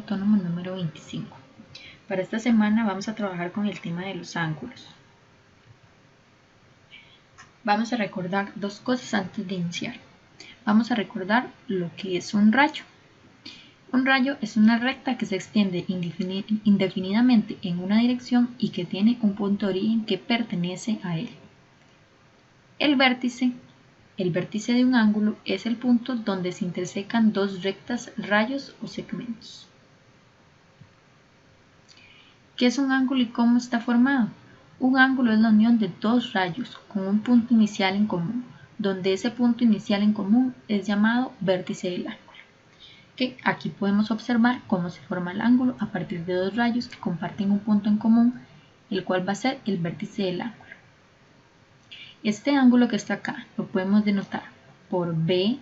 autónomo número 25. Para esta semana vamos a trabajar con el tema de los ángulos. Vamos a recordar dos cosas antes de iniciar. Vamos a recordar lo que es un rayo. Un rayo es una recta que se extiende indefinidamente en una dirección y que tiene un punto de origen que pertenece a él. El vértice de un ángulo es el punto donde se intersecan dos rectas, rayos o segmentos. ¿Qué es un ángulo y cómo está formado? Un ángulo es la unión de dos rayos con un punto inicial en común, donde ese punto inicial en común es llamado vértice del ángulo. Aquí podemos observar cómo se forma el ángulo a partir de dos rayos que comparten un punto en común, el cual va a ser el vértice del ángulo. Este ángulo que está acá lo podemos denotar por BAC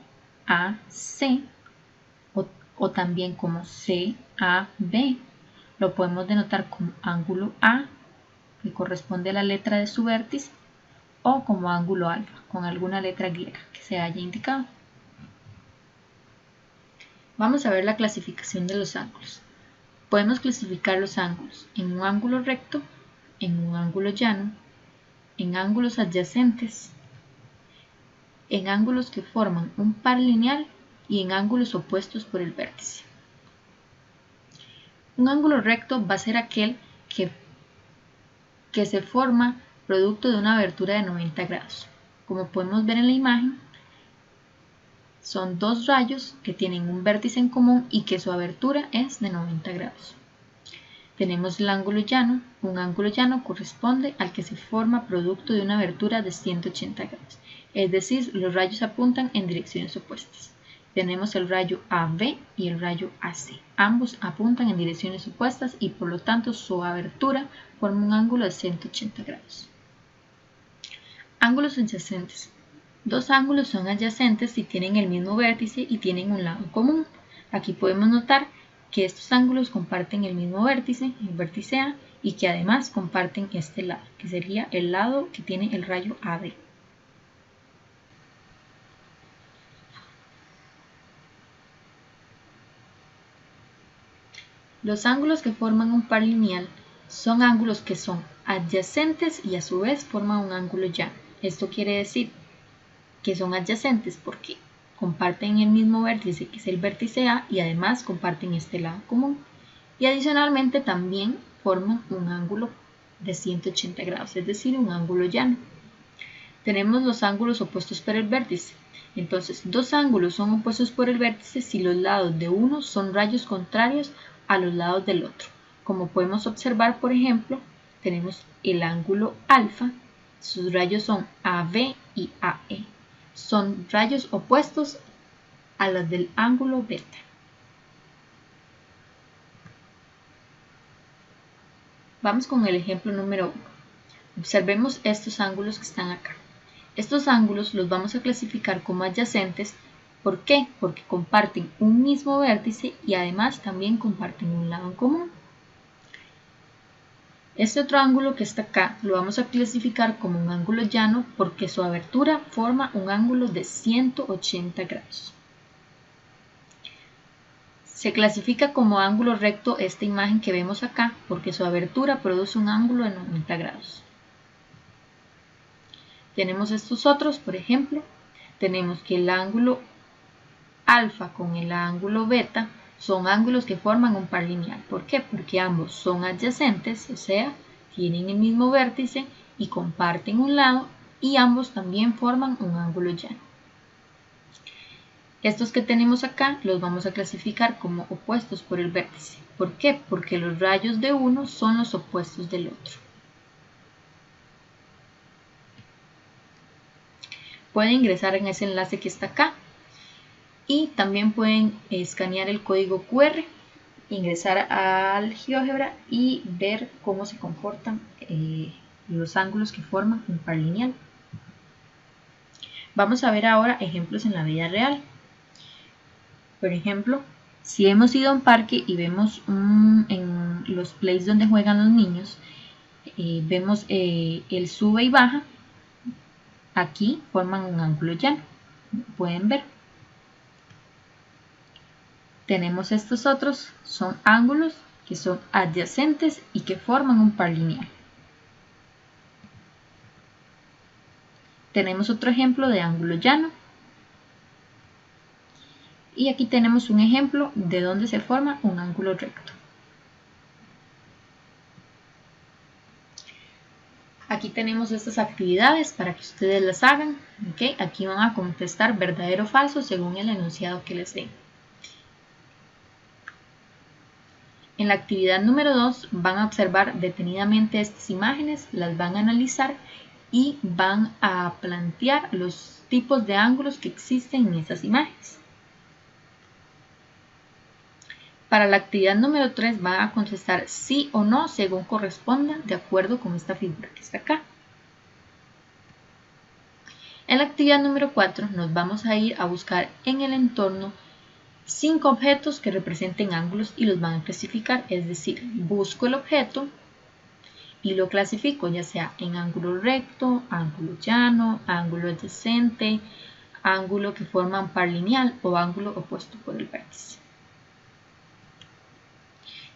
o también como CAB. Lo podemos denotar como ángulo A, que corresponde a la letra de su vértice, o como ángulo alfa, con alguna letra griega que se haya indicado. Vamos a ver la clasificación de los ángulos. Podemos clasificar los ángulos en un ángulo recto, en un ángulo llano, en ángulos adyacentes, en ángulos que forman un par lineal y en ángulos opuestos por el vértice. Un ángulo recto va a ser aquel que se forma producto de una abertura de 90 grados. Como podemos ver en la imagen, son dos rayos que tienen un vértice en común y que su abertura es de 90 grados. Tenemos el ángulo llano. Un ángulo llano corresponde al que se forma producto de una abertura de 180 grados, es decir, los rayos apuntan en direcciones opuestas. Tenemos el rayo AB y el rayo AC. Ambos apuntan en direcciones opuestas y por lo tanto su abertura forma un ángulo de 180 grados. Ángulos adyacentes. Dos ángulos son adyacentes si tienen el mismo vértice y tienen un lado común. Aquí podemos notar que estos ángulos comparten el mismo vértice, el vértice A, y que además comparten este lado, que sería el lado que tiene el rayo AB. Los ángulos que forman un par lineal son ángulos que son adyacentes y a su vez forman un ángulo llano. Esto quiere decir que son adyacentes porque comparten el mismo vértice, que es el vértice A, y además comparten este lado común. Y adicionalmente también forman un ángulo de 180 grados, es decir, un ángulo llano. Tenemos los ángulos opuestos por el vértice. Entonces, dos ángulos son opuestos por el vértice si los lados de uno son rayos contrarios a los lados del otro. Como podemos observar, por ejemplo, tenemos el ángulo alfa, sus rayos son AB y AE. Son rayos opuestos a los del ángulo beta. Vamos con el ejemplo número 1. Observemos estos ángulos que están acá. Estos ángulos los vamos a clasificar como adyacentes. ¿Por qué? Porque comparten un mismo vértice y además también comparten un lado en común. Este otro ángulo que está acá lo vamos a clasificar como un ángulo llano porque su abertura forma un ángulo de 180 grados. Se clasifica como ángulo recto esta imagen que vemos acá porque su abertura produce un ángulo de 90 grados. Tenemos estos otros, por ejemplo, tenemos que el ángulo alfa con el ángulo beta son ángulos que forman un par lineal. ¿Por qué? Porque ambos son adyacentes, o sea, tienen el mismo vértice y comparten un lado y ambos también forman un ángulo llano. Estos que tenemos acá los vamos a clasificar como opuestos por el vértice. ¿Por qué? Porque los rayos de uno son los opuestos del otro. Pueden ingresar en ese enlace que está acá y también pueden escanear el código QR, ingresar al GeoGebra y ver cómo se comportan los ángulos que forman un par lineal. Vamos a ver ahora ejemplos en la vida real. Por ejemplo, si hemos ido a un parque y vemos en los plays donde juegan los niños, vemos el sube y baja, aquí forman un ángulo llano, pueden ver. Tenemos estos otros, son ángulos que son adyacentes y que forman un par lineal. Tenemos otro ejemplo de ángulo llano. Y aquí tenemos un ejemplo de donde se forma un ángulo recto. Aquí tenemos estas actividades para que ustedes las hagan. ¿Okay? Aquí van a contestar verdadero o falso según el enunciado que les den. En la actividad número 2 van a observar detenidamente estas imágenes, las van a analizar y van a plantear los tipos de ángulos que existen en esas imágenes. Para la actividad número 3 van a contestar sí o no según corresponda de acuerdo con esta figura que está acá. En la actividad número 4 nos vamos a ir a buscar en el entorno 5 objetos que representen ángulos y los van a clasificar, es decir, busco el objeto y lo clasifico ya sea en ángulo recto, ángulo llano, ángulo adyacente, ángulo que forma un par lineal o ángulo opuesto por el vértice.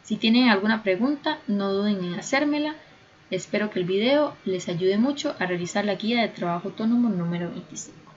Si tienen alguna pregunta, no duden en hacérmela. Espero que el video les ayude mucho a realizar la guía de trabajo autónomo número 25.